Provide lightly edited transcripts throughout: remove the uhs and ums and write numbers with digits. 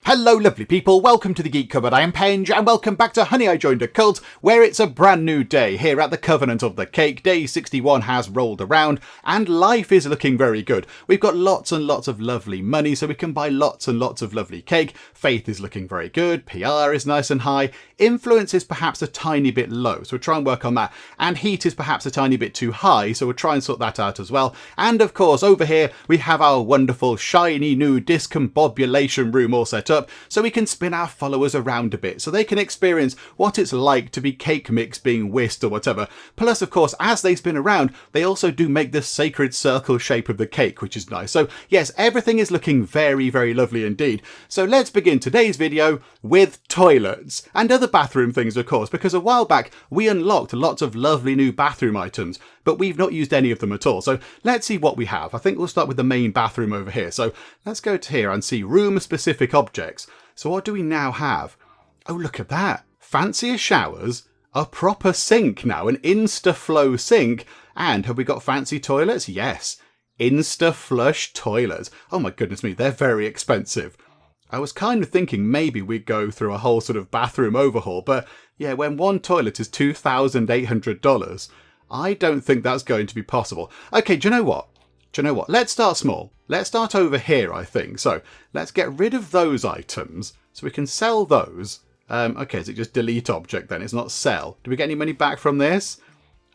Hello lovely people, welcome to the Geek Cupboard. I am Penge and welcome back to Honey I Joined a Cult, where it's a brand new day here at the Covenant of the Cake. Day 61 has rolled around and life is looking very good. We've got lots and lots of lovely money so we can buy lots and lots of lovely cake. Faith is looking very good, PR is nice and high, influence is perhaps a tiny bit low, so we'll try and work on that, and heat is perhaps a tiny bit too high, so we'll try and sort that out as well. And of course over here we have our wonderful shiny new discombobulation room all set up, so we can spin our followers around a bit so they can experience what it's like to be cake mix being whisked or whatever. Plus, of course, as they spin around, they also do make the sacred circle shape of the cake, which is nice. So yes, everything is looking very, very lovely indeed. So let's begin today's video with toilets and other bathroom things, of course, because a while back we unlocked lots of lovely new bathroom items, but we've not used any of them at all. So let's see what we have. I think we'll start with the main bathroom over here. So let's go to here and see room specific objects. So what do we now have? Oh, look at that. Fancier showers, a proper sink now, an Insta-Flow sink. And have we got fancy toilets? Yes. Insta-Flush toilets. Oh my goodness me, they're very expensive. I was kind of thinking maybe we'd go through a whole sort of bathroom overhaul, but yeah, when one toilet is $2,800, I don't think that's going to be possible. Okay, do you know what? Let's start small. Let's start over here, I think. So let's get rid of those items so we can sell those. Okay, is it just delete object then? It's not sell. Do we get any money back from this?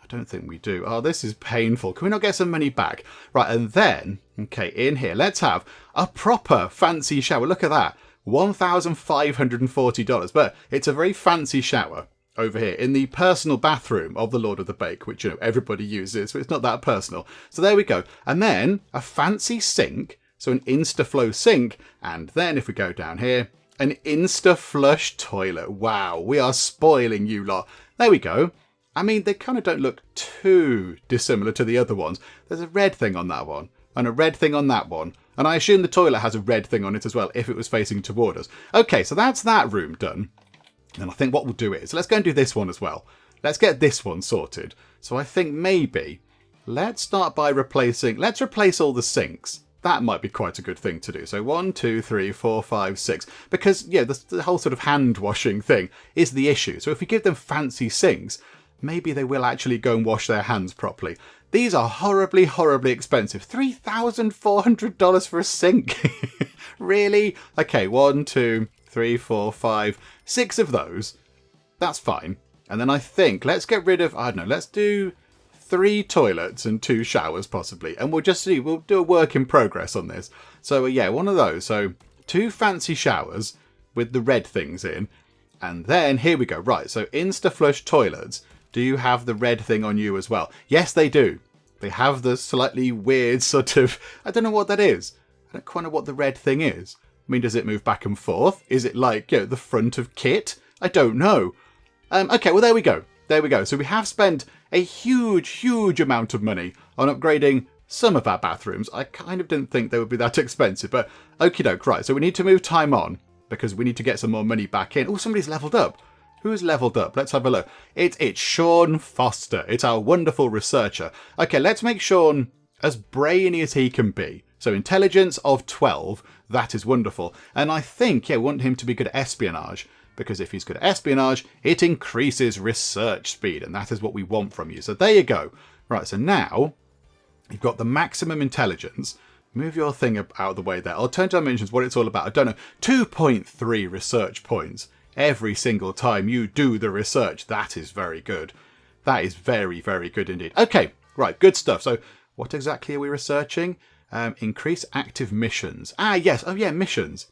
I don't think we do. Oh, this is painful. Can we not get some money back? Right, and then, okay, in here, let's have a proper fancy shower. Look at that. $1,540. But it's a very fancy shower. Over here in the personal bathroom of the Lord of the Bake, which, you know, everybody uses, so it's not that personal. So there we go. And then a fancy sink, so an Insta-Flow sink. And then if we go down here, an Insta-Flush toilet. Wow, we are spoiling you lot. There we go. I mean, they kind of don't look too dissimilar to the other ones. There's a red thing on that one and a red thing on that one. And I assume the toilet has a red thing on it as well if it was facing toward us. Okay, so that's that room done. And I think what we'll do is, let's go and do this one as well. Let's get this one sorted. So I think maybe, let's start by let's replace all the sinks. That might be quite a good thing to do. So 1, 2, 3, 4, 5, 6. Because, yeah, the whole sort of hand washing thing is the issue. So if we give them fancy sinks, maybe they will actually go and wash their hands properly. These are horribly, horribly expensive. $3,400 for a sink. Really? Okay, 1, 2, 3, 4, 5, 6 of those. That's fine. And then I think let's get rid of, I don't know, let's do 3 toilets and 2 showers possibly. And we'll just see, we'll do a work in progress on this. So yeah, one of those. So 2 fancy showers with the red things in. And then here we go. Right, so Insta-Flush toilets. Do you have the red thing on you as well? Yes, they do. They have the slightly weird sort of, I don't know what that is. I don't quite know what the red thing is. I mean, does it move back and forth? Is it like, you know, the front of kit? I don't know. Okay, well, there we go. There we go. So we have spent a huge, huge amount of money on upgrading some of our bathrooms. I kind of didn't think they would be that expensive, but okie doke. Right, so we need to move time on because we need to get some more money back in. Oh, somebody's leveled up. Who's leveled up? Let's have a look. It's Sean Foster. It's our wonderful researcher. Okay, let's make Sean as brainy as he can be. So intelligence of 12, that is wonderful. And I think, yeah, we want him to be good at espionage, because if he's good at espionage, it increases research speed, and that is what we want from you. So there you go. Right, so now you've got the maximum intelligence. Move your thing out of the way there. Alternative dimensions, what it's all about, I don't know. 2.3 research points every single time you do the research. That is very good. That is very, very good indeed. Okay, right, good stuff. So what exactly are we researching? Increase active missions. Ah, yes. Oh, yeah, missions.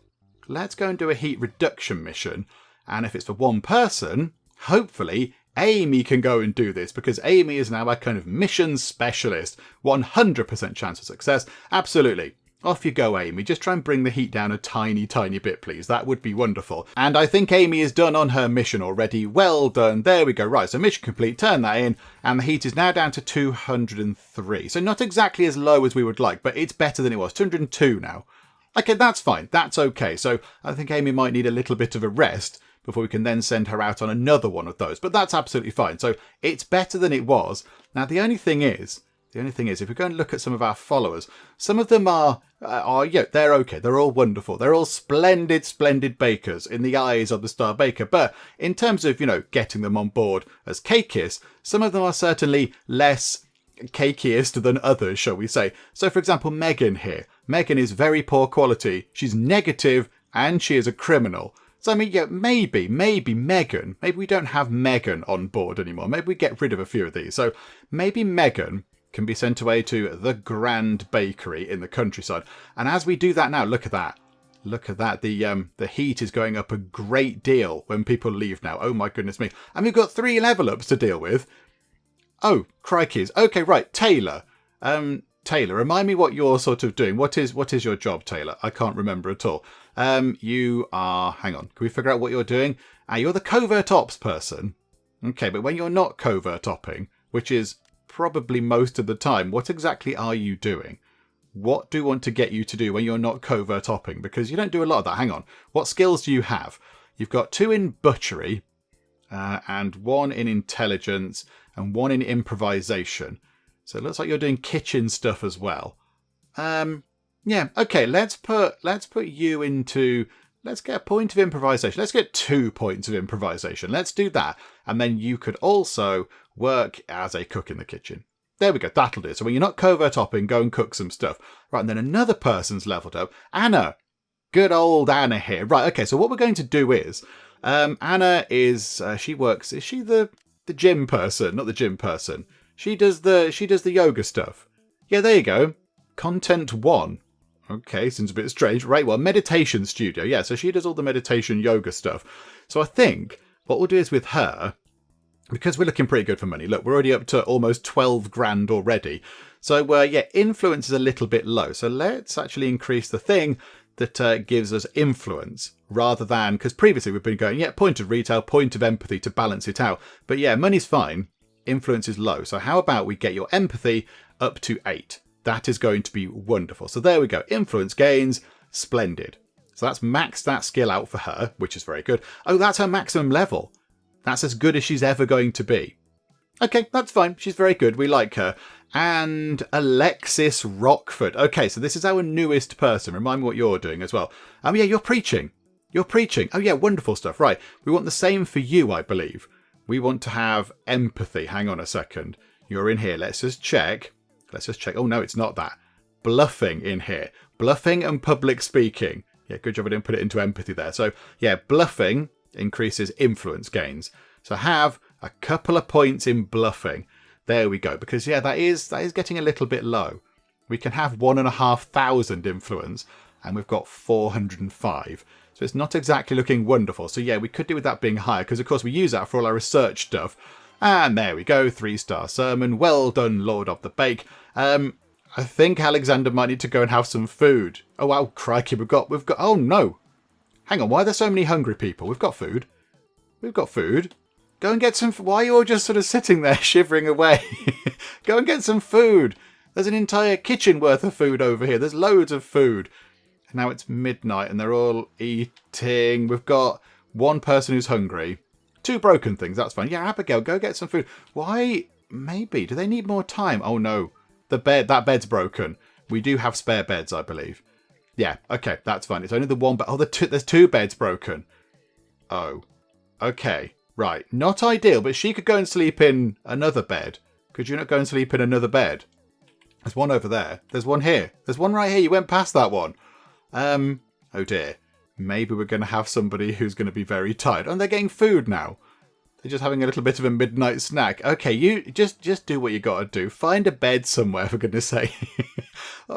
Let's go and do a heat reduction mission. And if it's for one person, hopefully Amy can go and do this, because Amy is now our kind of mission specialist. 100% chance of success. Absolutely. Off you go, Amy. Just try and bring the heat down a tiny, tiny bit, please. That would be wonderful. And I think Amy is done on her mission already. Well done. There we go. Right, so mission complete. Turn that in. And the heat is now down to 203. So not exactly as low as we would like, but it's better than it was. 202 now. Okay, that's fine. That's okay. So I think Amy might need a little bit of a rest before we can then send her out on another one of those. But that's absolutely fine. So it's better than it was. Now, the only thing is, The only thing is, if we go and look at some of our followers, some of them are yeah, they're okay. They're all wonderful. They're all splendid, splendid bakers in the eyes of the Star Baker. But in terms of, getting them on board as cakeists, some of them are certainly less cakeist than others, shall we say. So, for example, Megan here. Megan is very poor quality. She's negative and she is a criminal. So, I mean, yeah, maybe Megan. Maybe we don't have Megan on board anymore. Maybe we get rid of a few of these. So maybe Megan can be sent away to the Grand Bakery in the countryside. And as we do that now, look at that. Look at that. The heat is going up a great deal when people leave now. Oh, my goodness me. And we've got 3 level ups to deal with. Oh, crikeys. Okay, right. Taylor. Taylor, remind me what you're sort of doing. What is your job, Taylor? I can't remember at all. You are... Hang on. Can we figure out what you're doing? You're the covert ops person. Okay, but when you're not covert opping, which is probably most of the time, what exactly are you doing? What do you want to get you to do when you're not covert opping? Because you don't do a lot of that. Hang on. What skills do you have? You've got 2 in butchery, and 1 in intelligence, and 1 in improvisation. So it looks like you're doing kitchen stuff as well. Yeah, okay, let's put you into... Let's get a point of improvisation. Let's get 2 points of improvisation. Let's do that. And then you could also work as a cook in the kitchen. There we go. That'll do. So when you're not covert opping, go and cook some stuff. Right, and then another person's leveled up. Anna. Good old Anna here. Right, okay, so what we're going to do is... Anna is... she works... Is she the gym person? Not the gym person. She does the yoga stuff. Yeah, there you go. Content 1. Okay, seems a bit strange. Right, well, meditation studio. Yeah, so she does all the meditation yoga stuff. So I think what we'll do is with her, because we're looking pretty good for money. Look, we're already up to almost 12 grand already. So, yeah, influence is a little bit low. So let's actually increase the thing that gives us influence rather than... Because previously we've been going, yeah, point of retail, point of empathy to balance it out. But yeah, money's fine. Influence is low. So how about we get your empathy up to 8? That is going to be wonderful. So there we go. Influence gains. Splendid. So that's maxed that skill out for her, which is very good. Oh, that's her maximum level. That's as good as she's ever going to be. Okay, that's fine. She's very good. We like her. And Alexis Rockford. Okay, so this is our newest person. Remind me what you're doing as well. Oh, yeah, you're preaching. You're preaching. Oh, yeah, wonderful stuff. Right. We want the same for you, I believe. We want to have empathy. Hang on a second. You're in here. Let's just check. Oh, no, it's not that. Bluffing in here. Bluffing and public speaking. Yeah, good job I didn't put it into empathy there. So, yeah, bluffing increases influence gains. So have a couple of points in bluffing. There we go. Because, yeah, that is getting a little bit low. We can have 1,500 influence, and we've got 405. So it's not exactly looking wonderful. So, yeah, we could do with that being higher, because, of course, we use that for all our research stuff. And there we go, 3-star sermon. Well done, Lord of the Bake. I think Alexander might need to go and have some food. Oh, wow, crikey, we've got, oh no. Hang on, why are there so many hungry people? We've got food. Go and get some, why are you all just sort of sitting there shivering away? Go and get some food. There's an entire kitchen worth of food over here. There's loads of food. And now it's midnight and they're all eating. We've got 1 person who's hungry. 2 broken things, that's fine. Yeah, Abigail, go get some food. Why? Maybe. Do they need more time? Oh, no. That bed's broken. We do have spare beds, I believe. Yeah, okay, that's fine. It's only the 1 bed. Oh, there's 2 beds broken. Oh. Okay, right. Not ideal, but she could go and sleep in another bed. Could you not go and sleep in another bed? There's 1 over there. There's 1 here. There's 1 right here. You went past that one. Oh, dear. Maybe we're going to have somebody who's going to be very tired. And they're getting food now. They're just having a little bit of a midnight snack. Okay, you just do what you got to do. Find a bed somewhere, for goodness sake.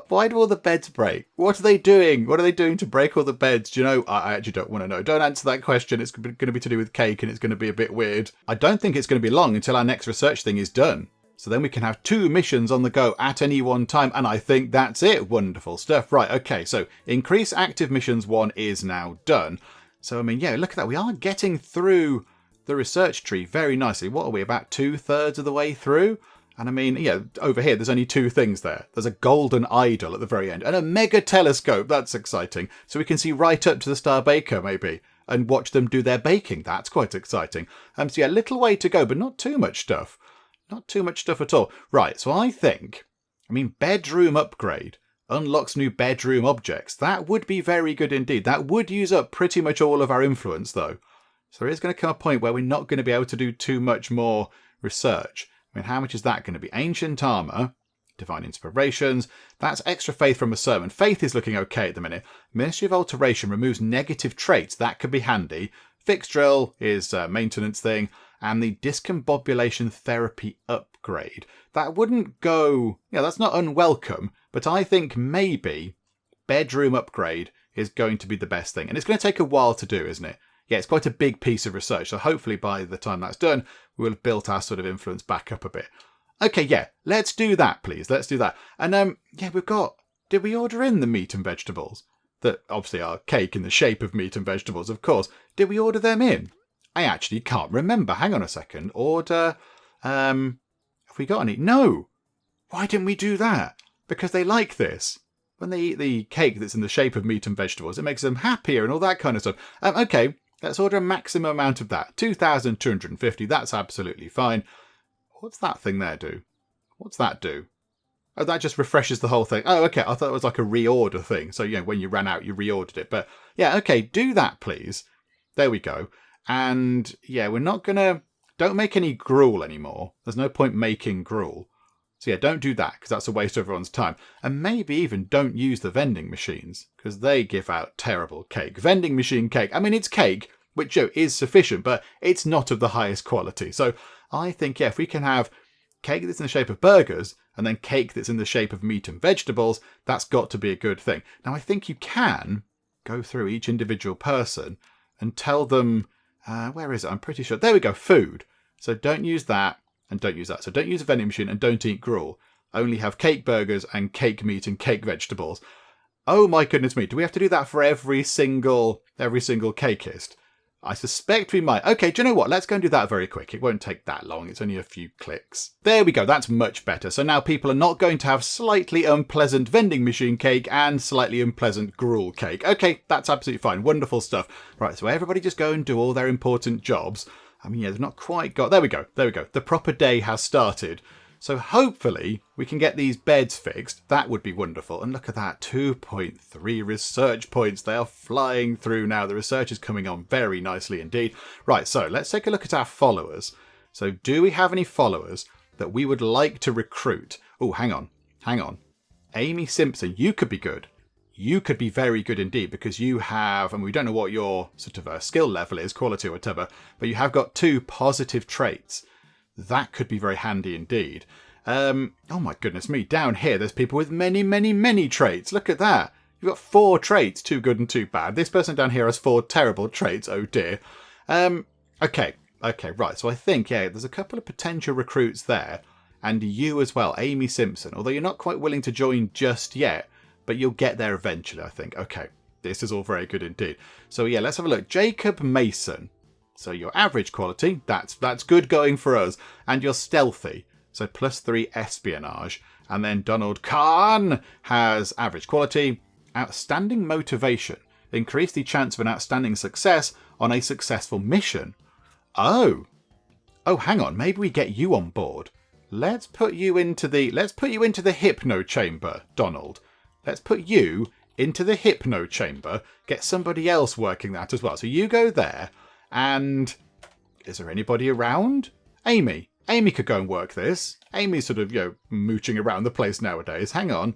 Why do all the beds break? What are they doing? What are they doing to break all the beds? Do you know? I actually don't want to know. Don't answer that question. It's going to be to do with cake and it's going to be a bit weird. I don't think it's going to be long until our next research thing is done. So then we can have 2 missions on the go at any one time. And I think that's it. Wonderful stuff. Right, okay. So increase active missions 1 is now done. So, I mean, yeah, look at that. We are getting through the research tree very nicely. What are we, about 2/3 of the way through? And I mean, yeah, over here, there's only 2 things there. There's a golden idol at the very end and a mega telescope. That's exciting. So we can see right up to the Star Baker, maybe, and watch them do their baking. That's quite exciting. So yeah, little way to go, but not too much stuff. Not too much stuff at all. Right, so I mean, bedroom upgrade unlocks new bedroom objects. That would be very good indeed. That would use up pretty much all of our influence, though. So there is going to come a point where we're not going to be able to do too much more research. I mean, how much is that going to be? Ancient armor, divine inspirations. That's extra faith from a sermon. Faith is looking okay at the minute. Ministry of alteration removes negative traits. That could be handy. Fixed drill is a maintenance thing. And the discombobulation therapy upgrade. That wouldn't go... Yeah, that's not unwelcome. But I think maybe bedroom upgrade is going to be the best thing. And it's going to take a while to do, isn't it? Yeah, it's quite a big piece of research. So hopefully by the time that's done, we'll have built our sort of influence back up a bit. Okay, yeah, let's do that, please. Let's do that. And yeah, we've got... Did we order in the meat and vegetables? That obviously are cake in the shape of meat and vegetables, of course. Did we order them in? I actually can't remember. Hang on a second. Order... have we got any? No! Why didn't we do that? Because they like this. When they eat the cake that's in the shape of meat and vegetables, it makes them happier and all that kind of stuff. Okay, let's order a maximum amount of that. 2,250, that's absolutely fine. What's that thing there do? What's that do? Oh, that just refreshes the whole thing. Oh, okay, I thought it was like a reorder thing. So, you know, when you ran out, you reordered it. But, yeah, okay, do that, please. There we go. And, yeah, we're not going to... Don't make any gruel anymore. There's no point making gruel. So yeah, don't do that because that's a waste of everyone's time. And maybe even don't use the vending machines because they give out terrible cake. Vending machine cake. I mean, it's cake, which is sufficient, but it's not of the highest quality. So I think, yeah, if we can have cake that's in the shape of burgers and then cake that's in the shape of meat and vegetables, that's got to be a good thing. Now, I think you can go through each individual person and tell them, where is it? I'm pretty sure. There we go. Food. So don't use that. And don't use that. So don't use a vending machine and don't eat gruel. Only have cake burgers and cake meat and cake vegetables. Oh my goodness me. Do we have to do that for every single cakeist? I suspect we might. Okay, do you know what? Let's go and do that very quick. It won't take that long. It's only a few clicks. There we go. That's much better. So now people are not going to have slightly unpleasant vending machine cake and slightly unpleasant gruel cake. Okay, that's absolutely fine. Wonderful stuff. Right, so everybody just go and do all their important jobs. I mean, yeah, they've not quite got... There we go. There we go. The proper day has started. So hopefully we can get these beds fixed. That would be wonderful. And look at that. 2.3 research points. They are flying through now. The research is coming on very nicely indeed. Right, so let's take a look at our followers. So do we have any followers that we would like to recruit? Oh, hang on. Hang on. Amy Simpson, you could be good. You could be very good indeed because you have, and we don't know what your sort of skill level is, quality or whatever, but you have got 2 positive traits. That could be very handy indeed. Oh my goodness me, down here there's people with many, many, many traits. Look at that. You've got 4 traits, 2 good and 2 bad. This person down here has 4 terrible traits, oh dear. Okay, right, so I think, yeah, there's a couple of potential recruits there, and you as well, Amy Simpson, although you're not quite willing to join just yet. But you'll get there eventually, I think. Okay, this is all very good indeed. So yeah, let's have a look. Jacob Mason. So your average quality, that's good going for us. And you're stealthy, so +3 espionage. And then Donald Kahn has average quality, outstanding motivation. Increase the chance of an outstanding success on a successful mission. Oh, hang on. Maybe we get you on board. Let's put you into the hypno chamber, Donald. Let's put you into the hypno chamber, get somebody else working that as well. So you go there, and is there anybody around? Amy. Amy could go and work this. Amy's sort of, mooching around the place nowadays. Hang on.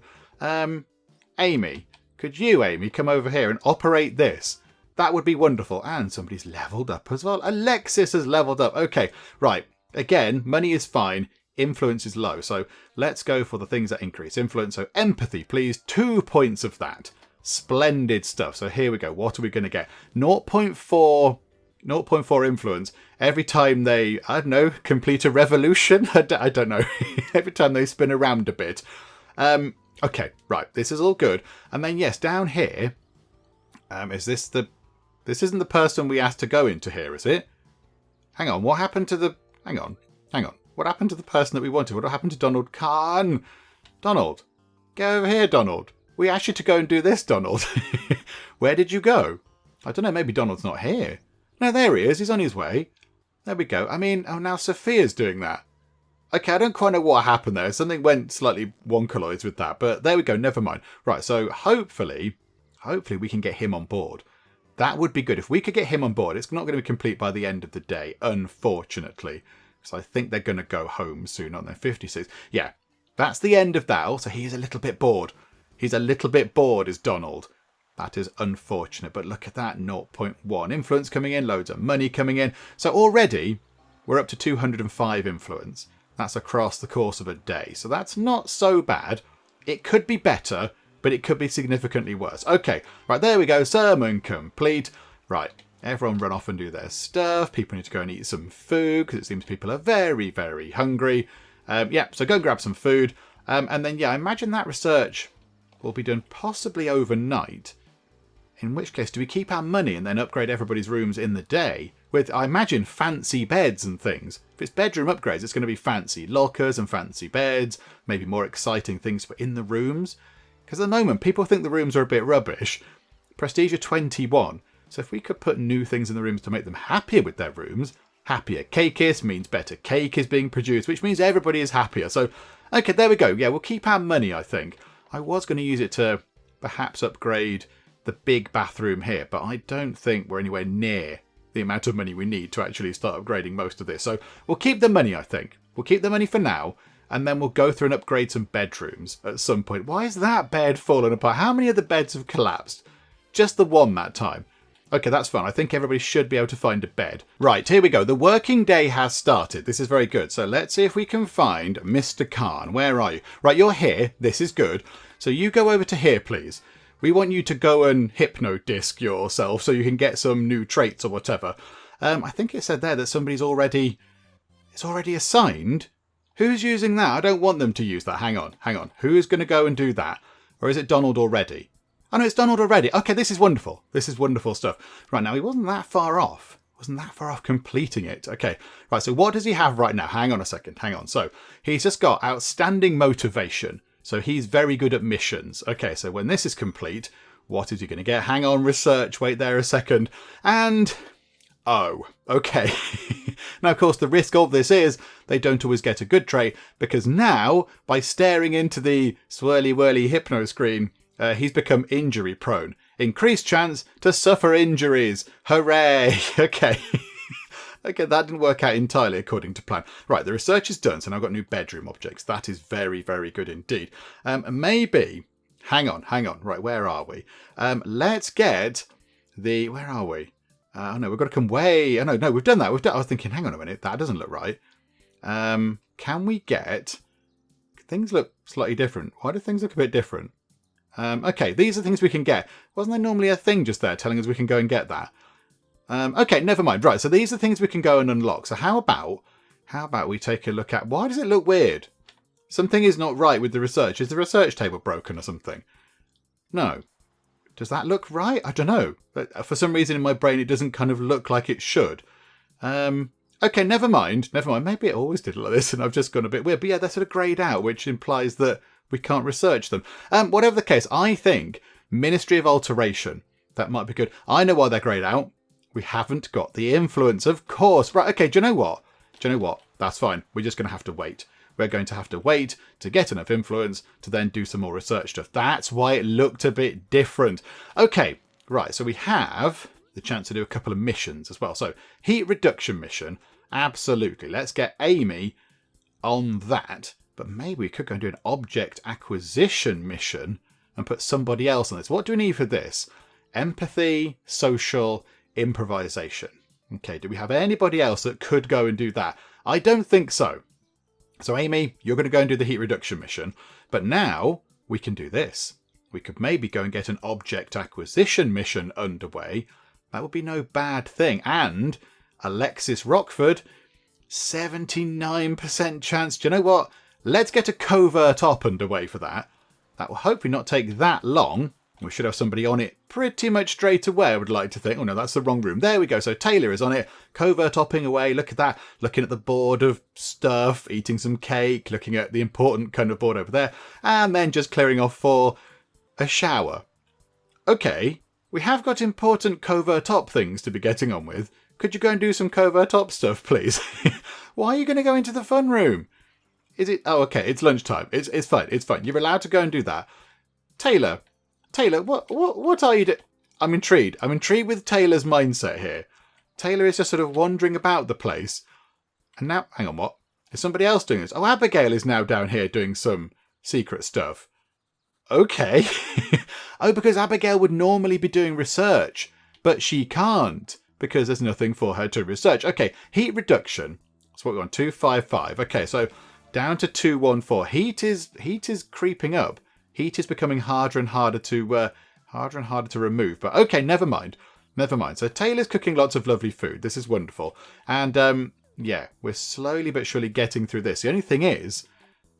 Amy. Could you, Amy, come over here and operate this? That would be wonderful. And somebody's leveled up as well. Alexis has leveled up. Okay, right. Again, money is fine. Influence is low, so let's go for the things that increase influence. So empathy, please, 2 points of that. Splendid stuff. So here we go. What are we going to get? 0.4 influence every time they, I don't know, complete a revolution. I don't know. Every time they spin around a bit. Okay, right. This is all good. And then yes, down here, this isn't the person we asked to go into here, is it? Hang on. What happened to the? Hang on. What happened to the person that we wanted? What happened to Donald Kahn? Donald, get over here, Donald. We asked you to go and do this, Donald. Where did you go? I don't know, maybe Donald's not here. No, there he is. He's on his way. There we go. I mean, now Sophia's doing that. Okay, I don't quite know what happened there. Something went slightly wonkaloids with that, but there we go. Never mind. Right, so hopefully we can get him on board. That would be good. If we could get him on board, it's not going to be complete by the end of the day, unfortunately. So I think they're going to go home soon, aren't they? 56. Yeah, that's the end of that. Also, he is a little bit bored. He's a little bit bored, is Donald. That is unfortunate. But look at that, 0.1 influence coming in, loads of money coming in. So already we're up to 205 influence. That's across the course of a day. So that's not so bad. It could be better, but it could be significantly worse. Okay, right, there we go. Sermon complete. Right, everyone run off and do their stuff. People need to go and eat some food because it seems people are very, very hungry. Yeah, so go and grab some food. And then, yeah, I imagine that research will be done possibly overnight. In which case, do we keep our money and then upgrade everybody's rooms in the day? With, I imagine, fancy beds and things. If it's bedroom upgrades, it's going to be fancy lockers and fancy beds. Maybe more exciting things for in the rooms. Because at the moment, people think the rooms are a bit rubbish. Prestige are 21. So if we could put new things in the rooms to make them happier with their rooms, happier Cakeists means better cake is being produced, which means everybody is happier. So, okay, there we go. Yeah, we'll keep our money, I think. I was going to use it to perhaps upgrade the big bathroom here, but I don't think we're anywhere near the amount of money we need to actually start upgrading most of this. So we'll keep the money, I think. We'll keep the money for now. And then we'll go through and upgrade some bedrooms at some point. Why is that bed falling apart? How many of the beds have collapsed? Just the one that time. Okay, that's fine. I think everybody should be able to find a bed. Right, here we go. The working day has started. This is very good. So let's see if we can find Mr. Khan. Where are you? Right, you're here. This is good. So you go over to here, please. We want you to go and hypno-disc yourself so you can get some new traits or whatever. I think it said there that somebody's already... It's already assigned... Who's using that? I don't want them to use that. Hang on. Who is going to go and do that? Or is it Donald already? Oh no, it's Donald already. Okay, this is wonderful. This is wonderful stuff. Right, now he wasn't that far off. Completing it. Okay, right, so what does he have right now? Hang on a second. Hang on. So he's just got outstanding motivation. So he's very good at missions. Okay, so when this is complete, what is he going to get? Hang on, research. Wait there a second. And... Oh, okay. Now, of course, the risk of this is they don't always get a good trait because now, by staring into the swirly-whirly hypno screen, he's become injury prone. Increased chance to suffer injuries. Hooray! Okay. Okay, that didn't work out entirely according to plan. Right, the research is done, so now I've got new bedroom objects. That is very, very good indeed. Maybe... Hang on. Right, where are we? Let's get the... Where are we? Oh no, we've got to come way... Oh no, we've done that. I was thinking, hang on a minute, that doesn't look right. Can we get... Things look slightly different. Why do things look a bit different? Okay, these are things we can get. Wasn't there normally a thing just there telling us we can go and get that? Okay, never mind. Right, so these are things we can go and unlock. So how about we take a look at... Why does it look weird? Something is not right with the research. Is the research table broken or something? No. Does that look right? I don't know. But for some reason in my brain, it doesn't kind of look like it should. Okay, never mind. Maybe it always did like this and I've just gone a bit weird. But yeah, they're sort of greyed out, which implies that we can't research them. Whatever the case, I think Ministry of Alteration, that might be good. I know why they're greyed out. We haven't got the influence, of course. Right, okay, do you know what? That's fine. We're just going to have to wait. We're going to have to wait to get enough influence to then do some more research stuff. That's why it looked a bit different. Okay, right, so we have the chance to do a couple of missions as well. So, heat reduction mission, absolutely. Let's get Amy on that. But maybe we could go and do an object acquisition mission and put somebody else on this. What do we need for this? Empathy, social, improvisation. Okay, do we have anybody else that could go and do that? I don't think so. So Amy, you're going to go and do the heat reduction mission. But now we can do this. We could maybe go and get an object acquisition mission underway. That would be no bad thing. And Alexis Rockford, 79% chance. Do you know what? Let's get a covert op underway for that. That will hopefully not take that long. We should have somebody on it pretty much straight away, I would like to think. Oh no, that's the wrong room. There we go. So Taylor is on it. Covert opping away. Look at that. Looking at the board of stuff. Eating some cake. Looking at the important kind of board over there. And then just clearing off for a shower. Okay. We have got important covert op things to be getting on with. Could you go and do some covert op stuff, please? Why are you going to go into the fun room? Is it? Oh, okay. It's lunchtime. It's fine. It's fine. You're allowed to go and do that. Taylor, what are you doing? I'm intrigued. I'm intrigued with Taylor's mindset here. Taylor is just sort of wandering about the place. And now, hang on, what? Is somebody else doing this? Oh, Abigail is now down here doing some secret stuff. Okay. Oh, because Abigail would normally be doing research, but she can't because there's nothing for her to research. Okay, heat reduction. That's what we want, 255. Okay, so down to 214. Heat is creeping up. Heat is becoming harder and harder to remove. But okay, never mind. So Taylor's cooking lots of lovely food. This is wonderful. And yeah, we're slowly but surely getting through this. The only thing is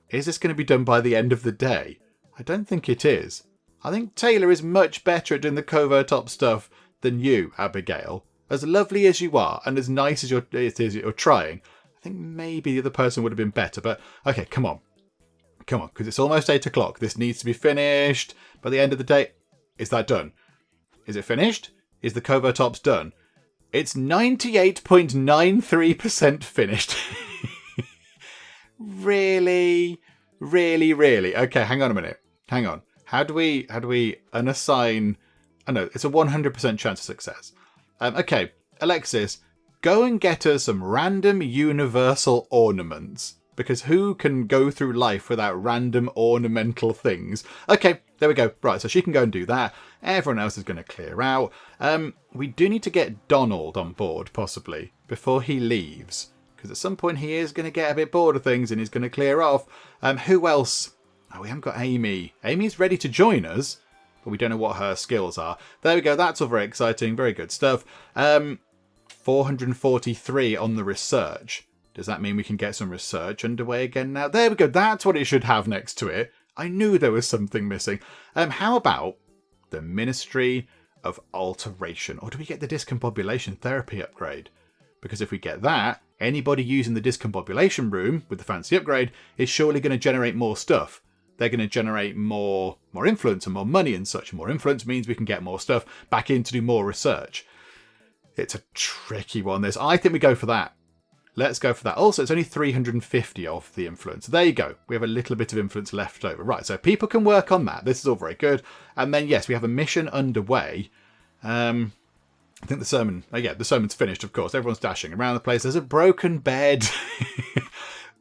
this going to be done by the end of the day? I don't think it is. I think Taylor is much better at doing the covert top stuff than you, Abigail. As lovely as you are and as nice as you're trying, I think maybe the other person would have been better. But okay, come on, because it's almost 8 o'clock. This needs to be finished by the end of the day. Is that done? Is it finished? Is the covert tops done? It's 98.93% finished. Really? Okay, hang on a minute. Hang on. How do we unassign? Oh no, it's a 100% chance of success. Okay, Alexis, go and get us some random universal ornaments. Because who can go through life without random ornamental things? Okay, there we go. Right, so she can go and do that. Everyone else is going to clear out. We do need to get Donald on board, possibly, before he leaves. Because at some point he is going to get a bit bored of things and he's going to clear off. Who else? Oh, we haven't got Amy. Amy's ready to join us, but we don't know what her skills are. There we go. That's all very exciting. Very good stuff. 443 on the research. Does that mean we can get some research underway again now? There we go. That's what it should have next to it. I knew there was something missing. How about the Ministry of Alteration? Or do we get the discombobulation therapy upgrade? Because if we get that, anybody using the discombobulation room with the fancy upgrade is surely going to generate more stuff. They're going to generate more influence and more money and such. More influence means we can get more stuff back in to do more research. It's a tricky one, this. I think we go for that. Let's go for that. Also, it's only 350 of the influence. There you go. We have a little bit of influence left over. Right, so people can work on that. This is all very good. And then, yes, we have a mission underway. I think the sermon... Oh, yeah, the sermon's finished, of course. Everyone's dashing around the place. There's a broken bed.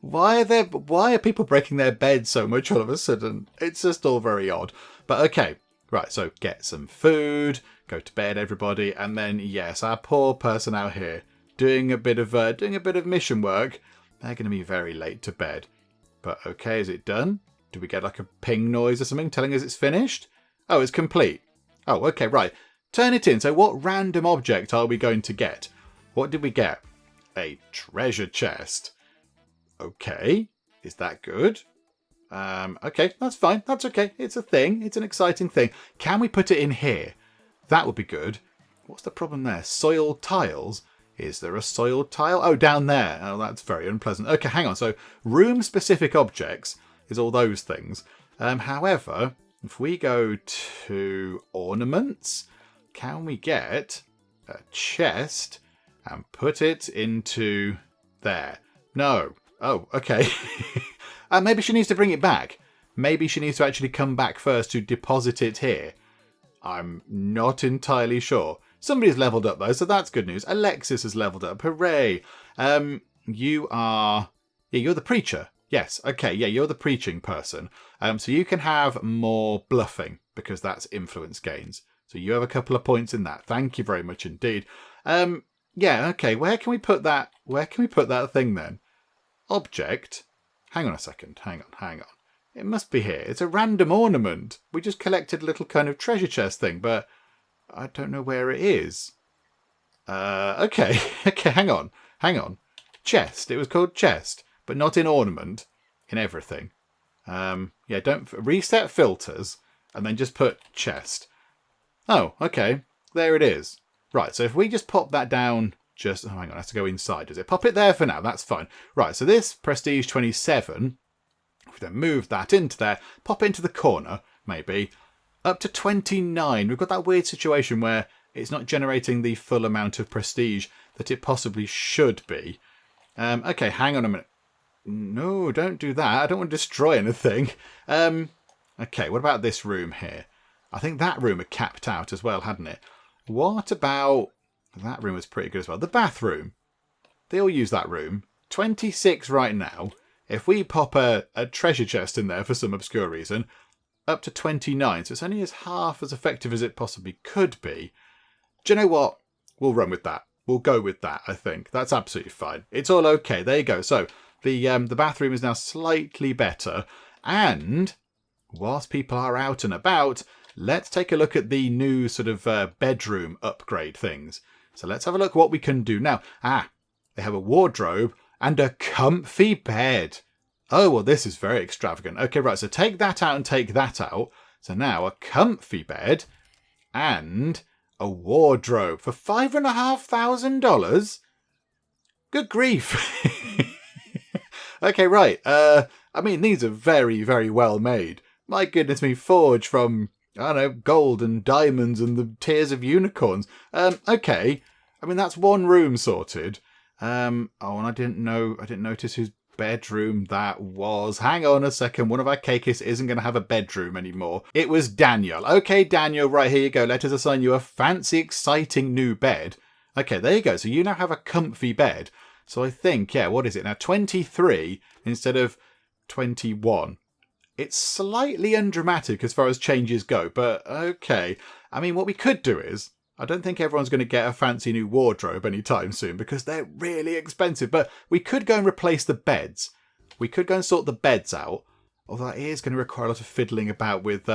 Why are people breaking their beds so much all of a sudden? It's just all very odd. But okay. Right, so get some food. Go to bed, everybody. And then, yes, our poor person out here... doing a bit of mission work. They're going to be very late to bed. But okay, is it done? Do we get like a ping noise or something telling us it's finished? Oh, it's complete. Oh, okay, right. Turn it in. So what random object are we going to get? What did we get? A treasure chest. Okay. Is that good? Okay, that's fine. That's okay. It's a thing. It's an exciting thing. Can we put it in here? That would be good. What's the problem there? Soiled tiles? Is there a soiled tile? Oh, down there. Oh, that's very unpleasant. Okay, hang on. So room-specific objects is all those things. However, if we go to ornaments, can we get a chest and put it into there? No. Oh, okay. Maybe she needs to bring it back. Maybe she needs to actually come back first to deposit it here. I'm not entirely sure. Somebody's leveled up though, so that's good news. Alexis has leveled up. Hooray. You're the preacher. Yes, okay, yeah, you're the preaching person. So you can have more bluffing because that's influence gains. So you have a couple of points in that. Thank you very much indeed. Yeah, okay, where can we put that? Where can we put that thing then? Object. Hang on a second. Hang on. It must be here. It's a random ornament. We just collected a little kind of treasure chest thing, but I don't know where it is. Okay, hang on. Chest. It was called chest, but not in ornament, in everything. Yeah, don't reset filters and then just put chest. Oh, okay. There it is. Right, so if we just pop that down, hang on, it has to go inside, does it? Pop it there for now, that's fine. Right, so this Prestige 27, if we then move that into there, pop it into the corner, maybe, up to 29. We've got that weird situation where it's not generating the full amount of prestige that it possibly should be. Okay, hang on a minute. No, don't do that. I don't want to destroy anything. Okay, what about this room here? I think that room had capped out as well, hadn't it? What about... That room was pretty good as well. The bathroom. They all use that room. 26 right now. If we pop a treasure chest in there for some obscure reason, up to 29. So it's only as half as effective as it possibly could be. Do you know what? We'll run with that. We'll go with that, I think. That's absolutely fine. It's all okay. There you go. So the bathroom is now slightly better. And whilst people are out and about, let's take a look at the new sort of bedroom upgrade things. So let's have a look what we can do now. They have a wardrobe and a comfy bed. Oh, well, this is very extravagant. Okay, right, so take that out and take that out. So now a comfy bed and a wardrobe for $5,500? Good grief. Okay, right. I mean, these are very, very well made. My goodness me, forged from, I don't know, gold and diamonds and the tears of unicorns. Okay. I mean, that's one room sorted. And I didn't notice whose bedroom that was. Hang on a second. One of our cakeists isn't going to have a bedroom anymore. It was Daniel. Okay, Daniel, right, here you go. Let us assign you a fancy, exciting new bed. Okay, there you go. So you now have a comfy bed. So I think, yeah, what is it now? 23 instead of 21. It's slightly undramatic as far as changes go, but okay. I mean, what we could do is, I don't think everyone's going to get a fancy new wardrobe anytime soon because they're really expensive. But we could go and replace the beds. We could go and sort the beds out. Although that is going to require a lot of fiddling about with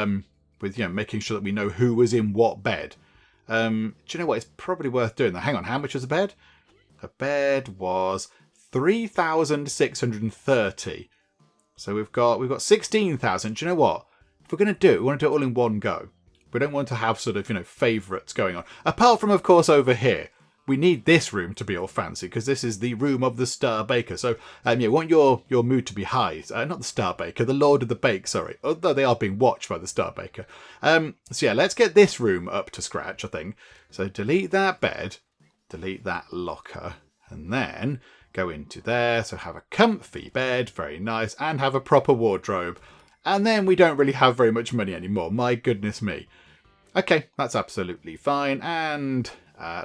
making sure that we know who was in what bed. Do you know what? It's probably worth doing that. Hang on, how much was a bed? A bed was 3,630. So we've got 16,000. Do you know what? If we're going to do it, we want to do it all in one go. We don't want to have sort of, favourites going on. Apart from, of course, over here. We need this room to be all fancy because this is the room of the Star Baker. So, we want your mood to be high. Not the Star Baker, the Lord of the Bake, sorry. Although they are being watched by the Star Baker. So yeah, let's get this room up to scratch, I think. So delete that bed, delete that locker, and then go into there. So have a comfy bed, very nice, and have a proper wardrobe. And then we don't really have very much money anymore. My goodness me. Okay, that's absolutely fine. And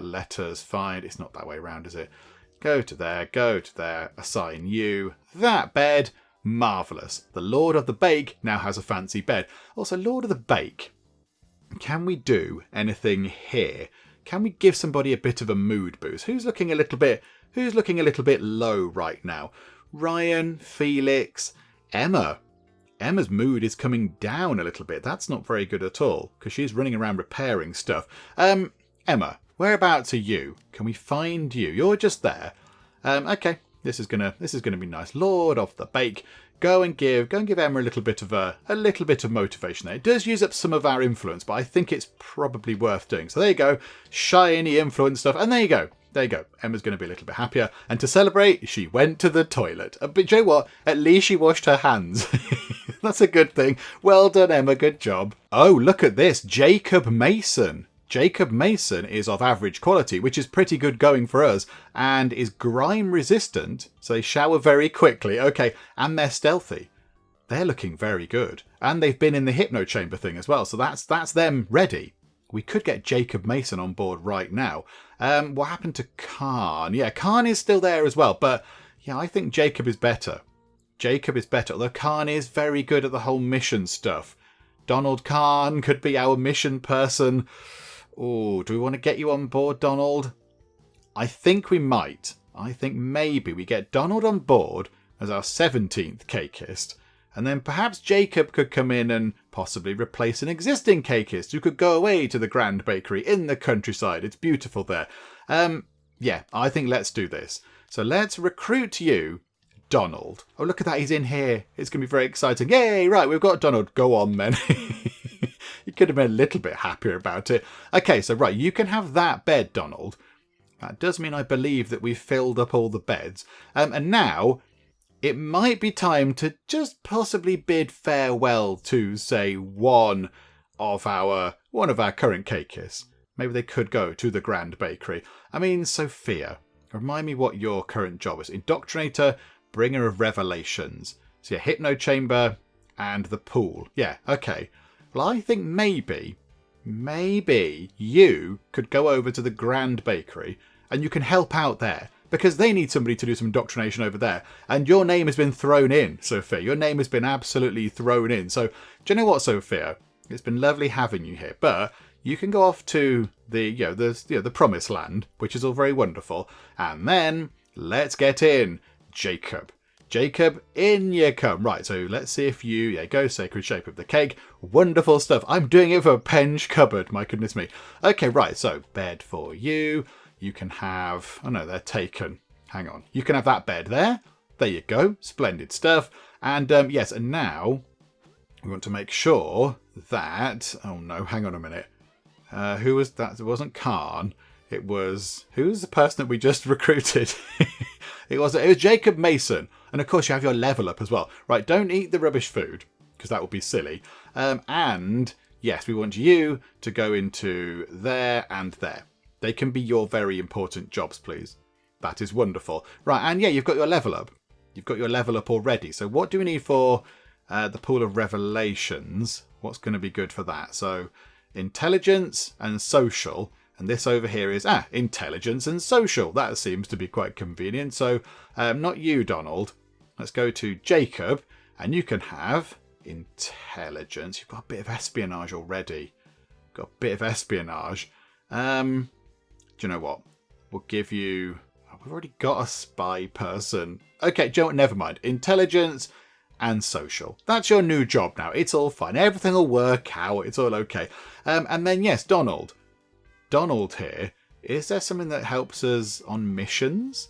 let us find... It's not that way around, is it? Go to there, assign you that bed. Marvellous. The Lord of the Bake now has a fancy bed. Also, Lord of the Bake, can we do anything here? Can we give somebody a bit of a mood boost? Who's looking a little bit low right now? Ryan, Felix, Emma. Emma's mood is coming down a little bit. That's not very good at all, because she's running around repairing stuff. Emma, whereabouts are you? Can we find you? You're just there. Okay, this is gonna be nice. Lord of the Bake, go and give Emma a little bit of motivation there. It does use up some of our influence, but I think it's probably worth doing. So there you go, shiny influence stuff, and there you go. There you go. Emma's going to be a little bit happier. And to celebrate, she went to the toilet. But you know what? At least she washed her hands. That's a good thing. Well done, Emma. Good job. Oh, look at this. Jacob Mason. Jacob Mason is of average quality, which is pretty good going for us, and is grime resistant, so they shower very quickly. Okay, and they're stealthy. They're looking very good. And they've been in the hypno chamber thing as well, so that's them ready. We could get Jacob Mason on board right now. What happened to Khan? Yeah, Khan is still there as well. But yeah, I think Jacob is better. Jacob is better, although Khan is very good at the whole mission stuff. Donald Khan could be our mission person. Oh, do we want to get you on board, Donald? I think we might. I think maybe we get Donald on board as our 17th cakeist. And then perhaps Jacob could come in and possibly replace an existing cakeist who could go away to the Grand Bakery in the countryside. It's beautiful there. Yeah, I think let's do this. So let's recruit you, Donald. Oh, look at that. He's in here. It's going to be very exciting. Yay, right, we've got Donald. Go on, then. You could have been a little bit happier about it. Okay, so right, you can have that bed, Donald. That does mean I believe that we've filled up all the beds. And now... it might be time to just possibly bid farewell to, say, one of our current cakeists. Maybe they could go to the Grand Bakery. I mean, Sophia, remind me what your current job is. Indoctrinator, Bringer of Revelations. So yeah, Hypno Chamber and the pool. Yeah, okay. Well, I think maybe you could go over to the Grand Bakery and you can help out there, because they need somebody to do some indoctrination over there. And your name has been thrown in, Sophia. Your name has been absolutely thrown in. So, do you know what, Sophia? It's been lovely having you here, but you can go off to the Promised Land, which is all very wonderful. And then, let's get in. Jacob, in you come. Right, so let's see if you... go Sacred Shape of the Cake. Wonderful stuff. I'm doing it for a Penge cupboard, my goodness me. Okay, right, so bed for you. You can have... Oh, no, they're taken. Hang on. You can have that bed there. There you go. Splendid stuff. And, yes, and now we want to make sure that... Oh, no, hang on a minute. Who was that? It wasn't Khan. It was... Who was the person that we just recruited? It was Jacob Mason. And, of course, you have your level up as well. Right, don't eat the rubbish food, because that would be silly. And, yes, we want you to go into there and there. They can be your very important jobs, please. That is wonderful. Right, and yeah, you've got your level up. You've got your level up already. So what do we need for the Pool of Revelations? What's going to be good for that? So intelligence and social. And this over here is intelligence and social. That seems to be quite convenient. So not you, Donald. Let's go to Jacob. And you can have intelligence. You've got a bit of espionage already. Got a bit of espionage. Do you know what? We'll give you... Oh, we've already got a spy person. Okay, Joe, never mind. Intelligence and social. That's your new job now. It's all fine. Everything will work out. It's all okay. And then, yes, Donald. Donald here. Is there something that helps us on missions?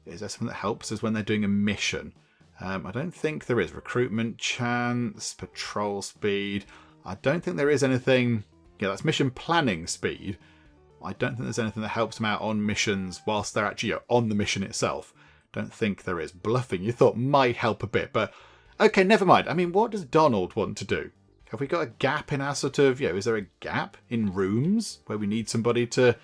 Is there something that helps us when they're doing a mission? I don't think there is. Recruitment chance, patrol speed. I don't think there is anything... Yeah, that's mission planning speed. I don't think there's anything that helps them out on missions whilst they're actually on the mission itself. Don't think there is. Bluffing, you thought might help a bit, but okay, never mind. I mean, what does Donald want to do? Have we got a gap in our sort of, is there a gap in rooms where we need somebody to,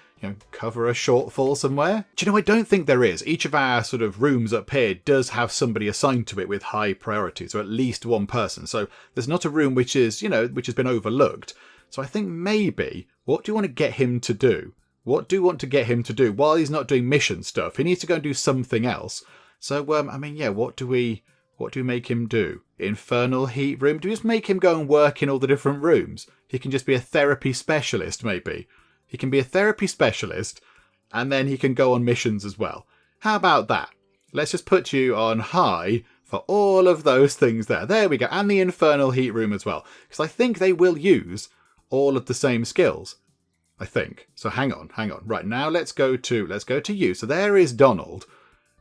cover a shortfall somewhere? Do you know, I don't think there is. Each of our sort of rooms up here does have somebody assigned to it with high priorities, or at least one person. So there's not a room which is, which has been overlooked. So I think maybe, what do you want to get him to do? What do you want to get him to do while he's not doing mission stuff? He needs to go and do something else. So, what do we make him do? Infernal heat room? Do we just make him go and work in all the different rooms? He can just be a therapy specialist, maybe. He can be a therapy specialist, and then he can go on missions as well. How about that? Let's just put you on high for all of those things there. There we go. And the infernal heat room as well. Because I think they will use all of the same skills. I think. So hang on. Right, now let's go to you. So there is Donald.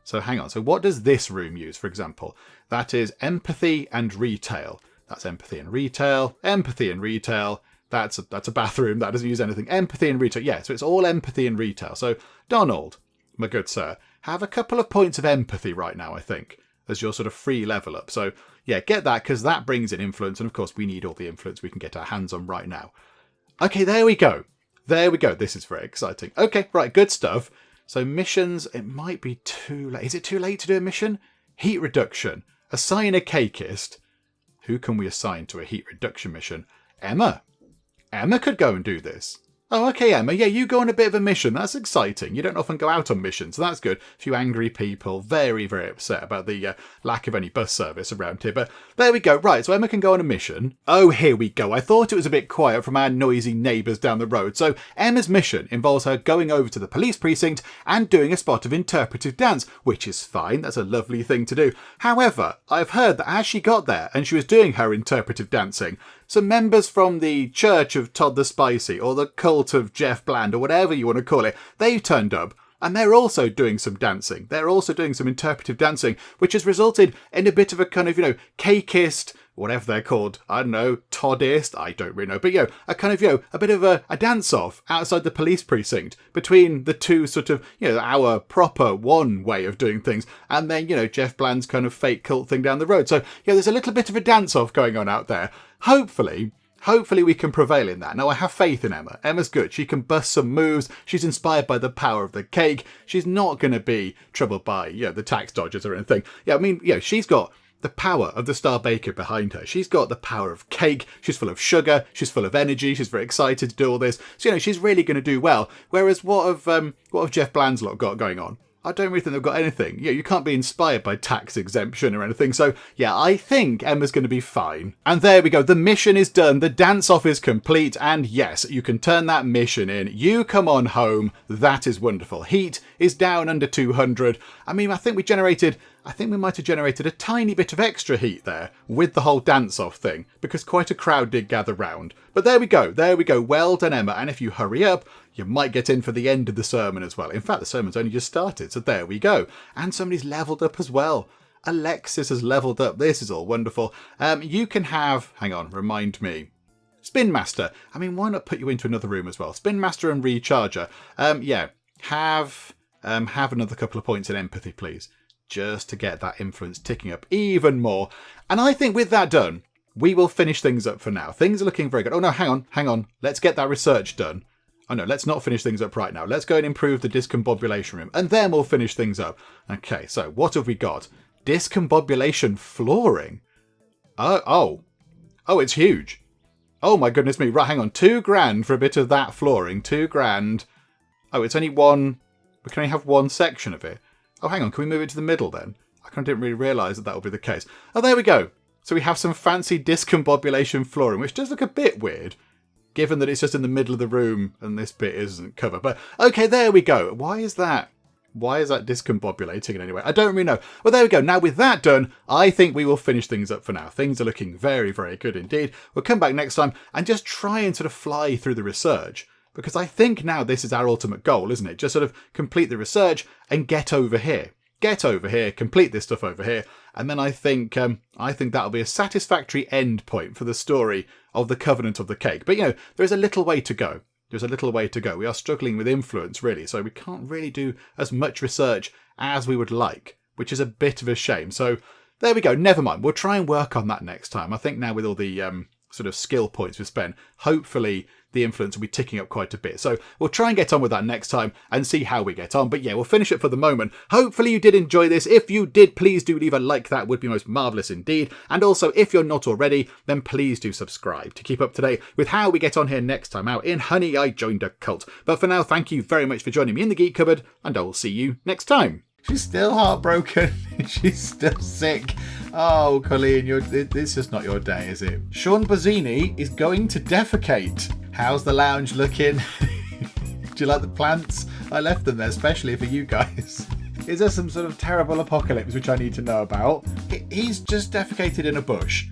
So hang on. So what does this room use, for example? That is empathy and retail. That's empathy and retail. Empathy and retail. That's a bathroom. That doesn't use anything. Empathy and retail. Yeah, so it's all empathy and retail. So Donald, my good sir, have a couple of points of empathy right now, I think, as your sort of free level up. So yeah, get that, because that brings in influence. And of course, we need all the influence we can get our hands on right now. Okay, there we go. This is very exciting. Okay, right, good stuff. So missions, it might be too late. Is it too late to do a mission? Heat reduction. Assign a cakeist. Who can we assign to a heat reduction mission? Emma. Emma could go and do this. Oh, okay, Emma. Yeah, you go on a bit of a mission. That's exciting. You don't often go out on missions, so that's good. A few angry people, very, very upset about the lack of any bus service around here. But there we go. Right, so Emma can go on a mission. Oh, here we go. I thought it was a bit quiet from our noisy neighbours down the road. So Emma's mission involves her going over to the police precinct and doing a spot of interpretive dance, which is fine. That's a lovely thing to do. However, I've heard that as she got there and she was doing her interpretive dancing, some members from the Church of Todd the Spicy, or the Cult of Jeff Bland, or whatever you want to call it, they've turned up, and they're also doing some dancing. They're also doing some interpretive dancing, which has resulted in a bit of a kind of, cakeist, whatever they're called, I don't know, Toddist, I don't really know, but, a kind of, a bit of a dance-off outside the police precinct between the two sort of, our proper one way of doing things, and then, Jeff Bland's kind of fake cult thing down the road. So, there's a little bit of a dance-off going on out there. Hopefully, Hopefully we can prevail in that. Now, I have faith in Emma. Emma's good. She can bust some moves. She's inspired by the power of the cake. She's not going to be troubled by, the tax dodgers or anything. Yeah, I mean, she's got the power of the Star Baker behind her. She's got the power of cake. She's full of sugar. She's full of energy. She's very excited to do all this. So, she's really going to do well. Whereas what have Jeff Bland's lot got going on? I don't really think they've got anything. You can't be inspired by tax exemption or anything. So, I think Emma's going to be fine. And there we go. The mission is done. The dance-off is complete. And yes, you can turn that mission in. You come on home. That is wonderful. Heat is down under 200. I mean, I think we might have generated a tiny bit of extra heat there with the whole dance-off thing, because quite a crowd did gather round. But there we go. Well done, Emma. And if you hurry up, you might get in for the end of the sermon as well. In fact, the sermon's only just started, so there we go. And somebody's leveled up as well. Alexis has leveled up. This is all wonderful. You can have, hang on, remind me. Spin Master. I mean, why not put you into another room as well? Spin Master and Recharger. Have another couple of points in empathy, please. Just to get that influence ticking up even more. And I think with that done, we will finish things up for now. Things are looking very good. Oh no, hang on. Let's get that research done. Oh no, let's not finish things up right now. Let's go and improve the discombobulation room, and then we'll finish things up. Okay, so what have we got? Discombobulation flooring. Oh, it's huge. Oh my goodness me. Right, hang on. $2,000 for a bit of that flooring. $2,000. Oh, it's only one. We can only have one section of it. Oh, hang on. Can we move it to the middle then? I didn't really realise that would be the case. Oh, there we go. So we have some fancy discombobulation flooring, which does look a bit weird, given that it's just in the middle of the room and this bit isn't covered. But okay, there we go. Why is that discombobulating in any way? I don't really know. Well, there we go. Now, with that done, I think we will finish things up for now. Things are looking very, very good indeed. We'll come back next time and just try and sort of fly through the research, because I think now this is our ultimate goal, isn't it? Just sort of complete the research and get over here. Get over here, complete this stuff over here, and then I think that'll be a satisfactory end point for the story of the Covenant of the Cake. But, there's a little way to go. We are struggling with influence, really, so we can't really do as much research as we would like, which is a bit of a shame. So there we go. Never mind. We'll try and work on that next time. I think now with all the sort of skill points we spent, hopefully the influence will be ticking up quite a bit. So we'll try and get on with that next time and see how we get on. But we'll finish it for the moment. Hopefully you did enjoy this. If you did, please do leave a like. That would be most marvellous indeed. And also, if you're not already, then please do subscribe to keep up to date with how we get on here next time out in Honey, I Joined a Cult. But for now, thank you very much for joining me in the Geek Cupboard, and I will see you next time. She's still heartbroken. She's still sick. Oh, Colleen, it's just not your day, is it? Sean Bozzini is going to defecate. How's the lounge looking? Do you like the plants? I left them there especially for you guys. Is there some sort of terrible apocalypse which I need to know about? He's just defecated in a bush.